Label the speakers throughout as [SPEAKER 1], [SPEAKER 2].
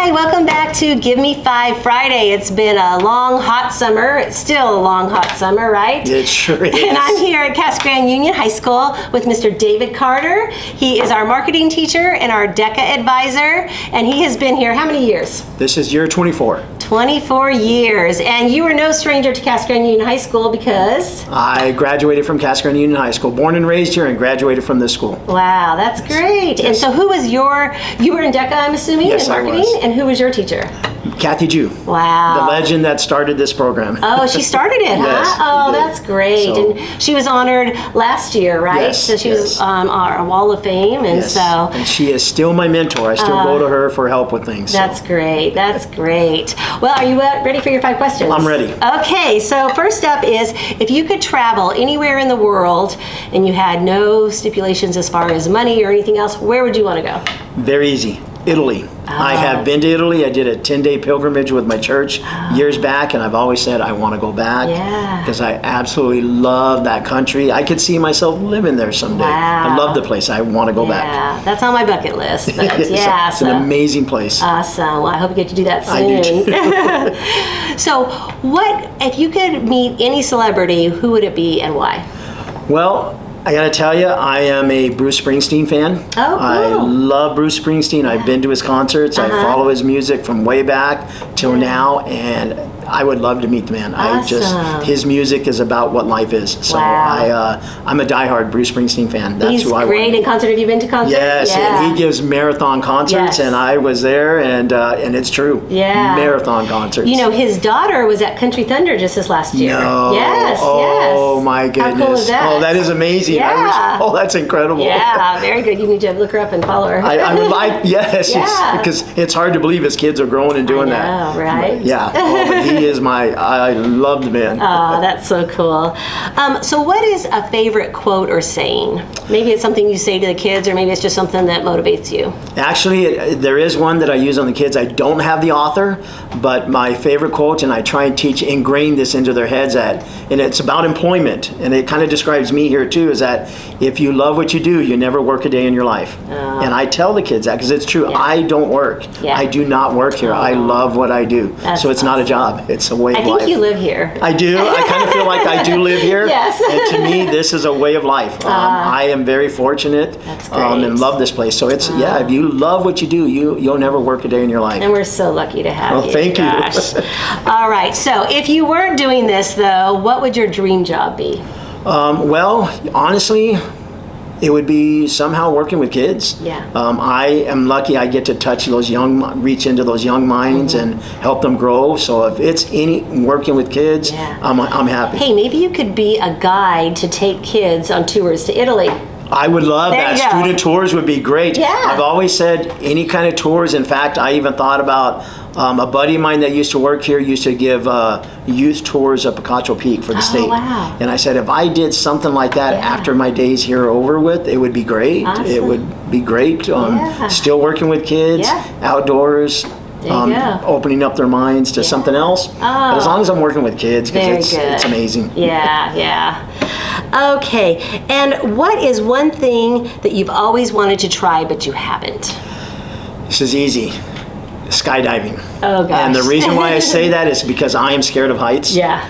[SPEAKER 1] Hi, welcome back to Give Me Five Friday. It's been a long, hot summer. It's still a long, hot summer, right?
[SPEAKER 2] It sure is.
[SPEAKER 1] And I'm here at Casa Grande Union High School with Mr. David Carter. He is our marketing teacher and our DECA advisor, and he has been here how many years?
[SPEAKER 2] This is year 24.
[SPEAKER 1] 24 years. And you are no stranger to Casa Grande Union High School because?
[SPEAKER 2] I graduated from Casa Grande Union High School, born and raised here, and graduated from this school.
[SPEAKER 1] Wow, that's great. And so who was you were in DECA, I'm assuming,
[SPEAKER 2] Yes,
[SPEAKER 1] in marketing?
[SPEAKER 2] I was.
[SPEAKER 1] And who was your teacher?
[SPEAKER 2] Kathy Jew.
[SPEAKER 1] Wow.
[SPEAKER 2] The legend that started this program.
[SPEAKER 1] Oh, she started it, huh?
[SPEAKER 2] Yes,
[SPEAKER 1] Oh,
[SPEAKER 2] she did.
[SPEAKER 1] that's great.
[SPEAKER 2] So-
[SPEAKER 1] And she was honored last year, right?
[SPEAKER 2] Yes,
[SPEAKER 1] So she was
[SPEAKER 2] yes.
[SPEAKER 1] on our Wall of Fame, and
[SPEAKER 2] Yes.
[SPEAKER 1] so
[SPEAKER 2] And she is still my mentor. I still go to her for help with things. so.
[SPEAKER 1] that's great. That's great. Well, are you ready for your 5 questions?
[SPEAKER 2] I'm ready.
[SPEAKER 1] Okay, so first up is, if you could travel anywhere in the world and you had no stipulations as far as money or anything else, where would you want to go?
[SPEAKER 2] Very easy. Italy. I have been to Italy. I did a 10-day pilgrimage with my church years back, and I've always said I want to go back
[SPEAKER 1] Yeah.
[SPEAKER 2] because I absolutely love that country. I could see myself living there someday.
[SPEAKER 1] Wow.
[SPEAKER 2] I love the place. I want to go back.
[SPEAKER 1] Yeah, that's on my bucket list. But
[SPEAKER 2] It's
[SPEAKER 1] yeah,
[SPEAKER 2] it's an amazing place.
[SPEAKER 1] Awesome. Well, I hope you get to do that soon.
[SPEAKER 2] I do
[SPEAKER 1] So, what if you could meet any celebrity? Who would it be and why?
[SPEAKER 2] Well, I gotta tell you, I am a Bruce Springsteen fan.
[SPEAKER 1] Oh, cool.
[SPEAKER 2] I love Bruce Springsteen. I've been to his concerts. I follow his music from way back till now, and I would love to meet the man.
[SPEAKER 1] Awesome.
[SPEAKER 2] His music is about what life is. So
[SPEAKER 1] Wow.
[SPEAKER 2] I'm a diehard Bruce Springsteen fan. That's
[SPEAKER 1] He's
[SPEAKER 2] who I
[SPEAKER 1] great
[SPEAKER 2] want.
[SPEAKER 1] in concert. Have you been to concert?
[SPEAKER 2] Yes,
[SPEAKER 1] Yeah.
[SPEAKER 2] and he gives marathon concerts,
[SPEAKER 1] Yes.
[SPEAKER 2] and I was there, and it's true.
[SPEAKER 1] Yeah.
[SPEAKER 2] Marathon concerts.
[SPEAKER 1] You know, his daughter was at Country Thunder just this last year.
[SPEAKER 2] No.
[SPEAKER 1] Yes,
[SPEAKER 2] Oh
[SPEAKER 1] yes.
[SPEAKER 2] my goodness.
[SPEAKER 1] How cool is that?
[SPEAKER 2] Oh, that is amazing.
[SPEAKER 1] Yeah.
[SPEAKER 2] Oh, that's incredible.
[SPEAKER 1] Yeah, very good. You need to look her up and follow her.
[SPEAKER 2] I would like, yes,
[SPEAKER 1] Yeah.
[SPEAKER 2] because it's hard to believe his kids are growing and doing that.
[SPEAKER 1] know, right?
[SPEAKER 2] Yeah, but he is I love the man.
[SPEAKER 1] Oh, that's so cool. So what is a favorite quote or saying? Maybe it's something you say to the kids, or maybe it's just something that motivates you.
[SPEAKER 2] Actually, there is one that I use on the kids. I don't have the author, but my favorite quote, and I try and ingrain this into their heads, and it's about employment, and it kind of describes me here too, is that if you love what you do, you never work a day in your life. And I tell the kids that because it's true.
[SPEAKER 1] Yeah.
[SPEAKER 2] I don't work.
[SPEAKER 1] Yeah.
[SPEAKER 2] I do not work here. I love what I do.
[SPEAKER 1] That's
[SPEAKER 2] So it's not a job. It's a way
[SPEAKER 1] I
[SPEAKER 2] of
[SPEAKER 1] think
[SPEAKER 2] life.
[SPEAKER 1] you live here.
[SPEAKER 2] I do. I kind of feel like I do live here.
[SPEAKER 1] Yes.
[SPEAKER 2] And to me, this is a way of life. I am very fortunate
[SPEAKER 1] That's
[SPEAKER 2] and
[SPEAKER 1] great.
[SPEAKER 2] love this place. So it's, if you love what you do, you'll never work a day in your life.
[SPEAKER 1] And we're so lucky to have
[SPEAKER 2] Well,
[SPEAKER 1] you.
[SPEAKER 2] thank you.
[SPEAKER 1] Gosh. All right. So if you weren't doing this, though, what would your dream job be?
[SPEAKER 2] Well, honestly, it would be somehow working with kids.
[SPEAKER 1] Yeah.
[SPEAKER 2] I am lucky I get to touch reach into those young minds and help them grow. So if it's working with kids,
[SPEAKER 1] Yeah.
[SPEAKER 2] I'm happy.
[SPEAKER 1] Hey, maybe you could be a guide to take kids on tours to Italy.
[SPEAKER 2] I would love
[SPEAKER 1] There
[SPEAKER 2] that.
[SPEAKER 1] you go.
[SPEAKER 2] Student tours would be great.
[SPEAKER 1] Yeah.
[SPEAKER 2] I've always said any kind of tours. In fact, I even thought about a buddy of mine that used to work here used to give youth tours of Picacho Peak for the state.
[SPEAKER 1] Wow.
[SPEAKER 2] And I said, if I did something like that
[SPEAKER 1] Yeah.
[SPEAKER 2] after my days here are over with, it would be great.
[SPEAKER 1] Awesome.
[SPEAKER 2] It would be great.
[SPEAKER 1] Yeah.
[SPEAKER 2] Still working with kids,
[SPEAKER 1] Yeah.
[SPEAKER 2] outdoors.
[SPEAKER 1] There you go.
[SPEAKER 2] Opening up their minds to something else. But as long as I'm working with kids,
[SPEAKER 1] Very
[SPEAKER 2] because
[SPEAKER 1] good.
[SPEAKER 2] it's amazing.
[SPEAKER 1] Yeah, yeah. Okay. And what is one thing that you've always wanted to try but you haven't?
[SPEAKER 2] This is easy. Skydiving.
[SPEAKER 1] Oh, gosh.
[SPEAKER 2] And the reason why I say that is because I am scared of heights.
[SPEAKER 1] Yeah.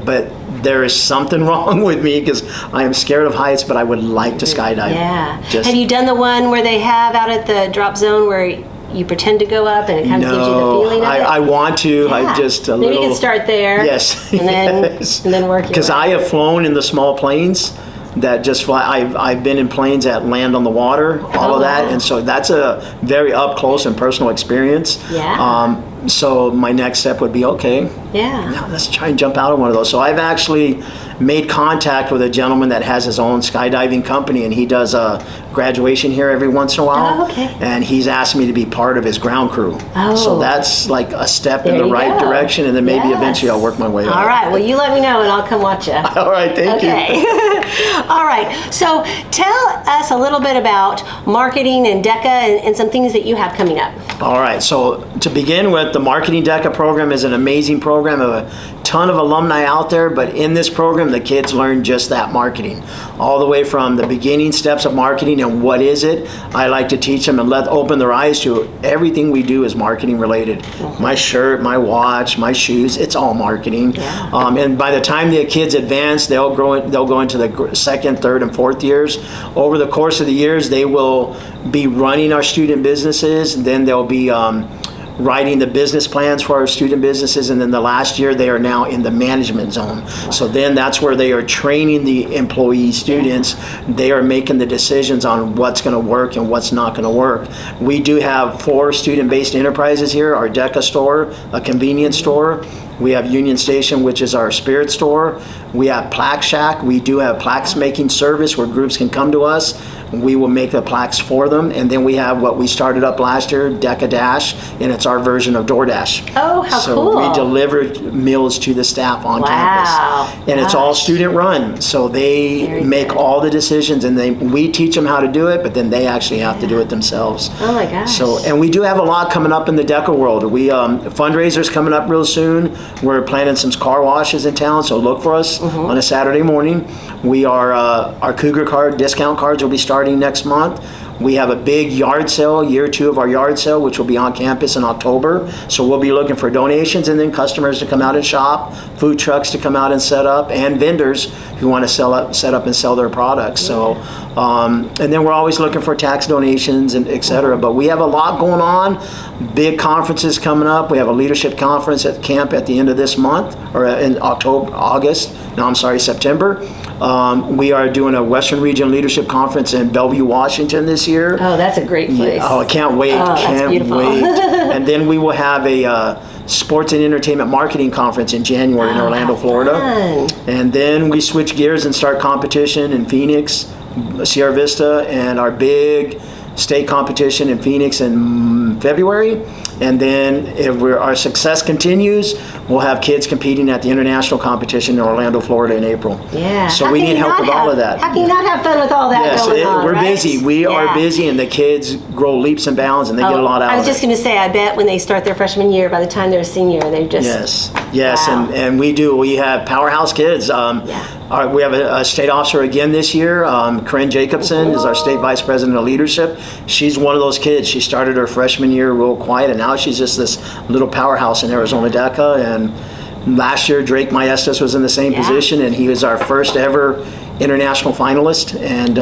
[SPEAKER 2] But there is something wrong with me because I am scared of heights, but I would like to skydive.
[SPEAKER 1] Yeah.
[SPEAKER 2] Just,
[SPEAKER 1] Have you done the one where they have out at the drop zone where you pretend to go up and it kind of gives you the feeling of it?
[SPEAKER 2] I want to.
[SPEAKER 1] Yeah.
[SPEAKER 2] I just a
[SPEAKER 1] Maybe
[SPEAKER 2] little.
[SPEAKER 1] you can start there.
[SPEAKER 2] Yes.
[SPEAKER 1] And then
[SPEAKER 2] Yes.
[SPEAKER 1] and then work your
[SPEAKER 2] Because
[SPEAKER 1] way.
[SPEAKER 2] I have flown in the small planes that just fly. I've been in planes that land on the water, all
[SPEAKER 1] Oh,
[SPEAKER 2] of that,
[SPEAKER 1] wow.
[SPEAKER 2] and so that's a very up close and personal experience.
[SPEAKER 1] Yeah.
[SPEAKER 2] So my next step would be okay.
[SPEAKER 1] Yeah.
[SPEAKER 2] Now let's try and jump out of one of those. So I've actually made contact with a gentleman that has his own skydiving company, and he does a graduation here every once in a while.
[SPEAKER 1] Oh, okay.
[SPEAKER 2] And he's asked me to be part of his ground crew.
[SPEAKER 1] Oh.
[SPEAKER 2] So that's like a step in
[SPEAKER 1] There
[SPEAKER 2] the
[SPEAKER 1] you
[SPEAKER 2] right
[SPEAKER 1] go.
[SPEAKER 2] direction, and then maybe
[SPEAKER 1] Yes.
[SPEAKER 2] eventually I'll work my way up.
[SPEAKER 1] All right. Well, you let me know and I'll come watch you.
[SPEAKER 2] All right, thank you.
[SPEAKER 1] Okay. All right. So tell us a little bit about marketing and DECA and some things that you have coming up.
[SPEAKER 2] All right, so to begin with, the Marketing DECA program is an amazing program. program of a ton of alumni out there, but in this program, the kids learn just that marketing. All the way from the beginning steps of marketing and what is it. I like to teach them and open their eyes to everything we do is marketing related. My shirt, my watch, my shoes, it's all marketing. And by the time the kids advance, they'll go into the second, third, and fourth years. Over the course of the years, they will be running our student businesses, and then they'll be writing the business plans for our student businesses, and then the last year they are now in the management zone. So then that's where they are training the employee students. They are making the decisions on what's going to work and what's not going to work. We do have 4 student-based enterprises here, our DECA store, a convenience store. We have Union Station, which is our spirit store. We have Plaque Shack. We do have plaques making service where groups can come to us. We will make the plaques for them. And then we have what we started up last year, DECA Dash, and it's our version of DoorDash.
[SPEAKER 1] Oh, how cool.
[SPEAKER 2] So we deliver meals to the staff on campus. And it's all student run. So they make all the decisions, and we teach them how to do it, but then they actually have to do it themselves.
[SPEAKER 1] Oh my gosh.
[SPEAKER 2] So, and we do have a lot coming up in the DECA world. We fundraisers coming up real soon. We're planning some car washes in town, so look for us on a Saturday morning. We are our Cougar card discount cards will be starting next month. We have a big yard sale, year 2 of our yard sale, which will be on campus in October. So we'll be looking for donations and then customers to come out and shop, food trucks to come out and set up, and vendors who want to set up and sell their products. So, and then we're always looking for tax donations and et cetera. But we have a lot going on. Big conferences coming up. We have a leadership conference at camp at the end of this month, or in September. We are doing a Western Region Leadership Conference in Bellevue, Washington this year.
[SPEAKER 1] Oh, that's a great place.
[SPEAKER 2] Oh, I can't wait.
[SPEAKER 1] That's beautiful.
[SPEAKER 2] Wait. And then we will have a sports and entertainment marketing conference in January in Orlando, Florida.
[SPEAKER 1] Fun.
[SPEAKER 2] And then we switch gears and start competition in Phoenix, Sierra Vista, and our big state competition in Phoenix in February. And then if our success continues, we'll have kids competing at the international competition in Orlando, Florida in April.
[SPEAKER 1] Yeah.
[SPEAKER 2] So we need help with all of that.
[SPEAKER 1] How can you not have fun with all that going on,
[SPEAKER 2] we're
[SPEAKER 1] right?
[SPEAKER 2] busy. We are busy, and the kids grow leaps and bounds, and they get a lot out of it.
[SPEAKER 1] I was just going to say, I bet when they start their freshman year, by the time they're a senior, they're just...
[SPEAKER 2] Yes,
[SPEAKER 1] wow.
[SPEAKER 2] and we do. We have powerhouse kids. We have a state officer again this year. Corinne Jacobson is our state vice president of leadership. She's one of those kids. She started her freshman year real quiet, and now she's just this little powerhouse in Arizona DECA. And last year, Drake Maestas was in the same position, and he was our first ever international finalist, and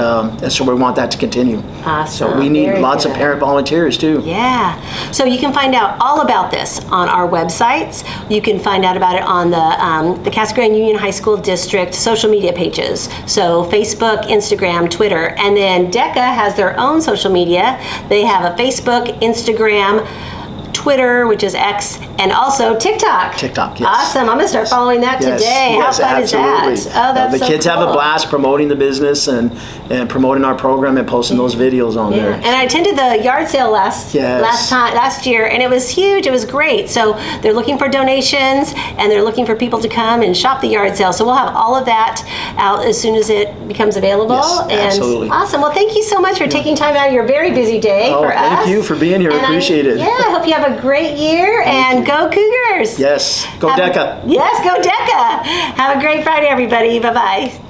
[SPEAKER 2] so we want that to continue.
[SPEAKER 1] Awesome.
[SPEAKER 2] So we need
[SPEAKER 1] Very
[SPEAKER 2] lots
[SPEAKER 1] good.
[SPEAKER 2] of parent volunteers too.
[SPEAKER 1] Yeah. So you can find out all about this on our websites. You can find out about it on the Casa Grande Union High School District social media pages. So Facebook, Instagram, Twitter, and then DECA has their own social media. They have a Facebook, Instagram, Twitter, which is X, and also TikTok.
[SPEAKER 2] TikTok, yes.
[SPEAKER 1] Awesome. I'm going to start following that today.
[SPEAKER 2] Yes,
[SPEAKER 1] How fun
[SPEAKER 2] absolutely.
[SPEAKER 1] is that? Oh, that's
[SPEAKER 2] the
[SPEAKER 1] so
[SPEAKER 2] kids have a
[SPEAKER 1] cool.
[SPEAKER 2] blast promoting the business and promoting our program and posting those videos on there.
[SPEAKER 1] And I attended the yard sale last year, and it was huge. It was great. So they're looking for donations, and they're looking for people to come and shop the yard sale. So we'll have all of that out as soon as it becomes available.
[SPEAKER 2] Yes,
[SPEAKER 1] and
[SPEAKER 2] absolutely.
[SPEAKER 1] Awesome. Well, thank you so much for taking time out of your very busy day for us.
[SPEAKER 2] Thank you for being here.
[SPEAKER 1] And
[SPEAKER 2] Appreciate it.
[SPEAKER 1] Yeah, I hope you have a great year, and go Cougars.
[SPEAKER 2] Yes, go DECA.
[SPEAKER 1] Yes, go DECA. Have a great Friday, everybody. Bye-bye.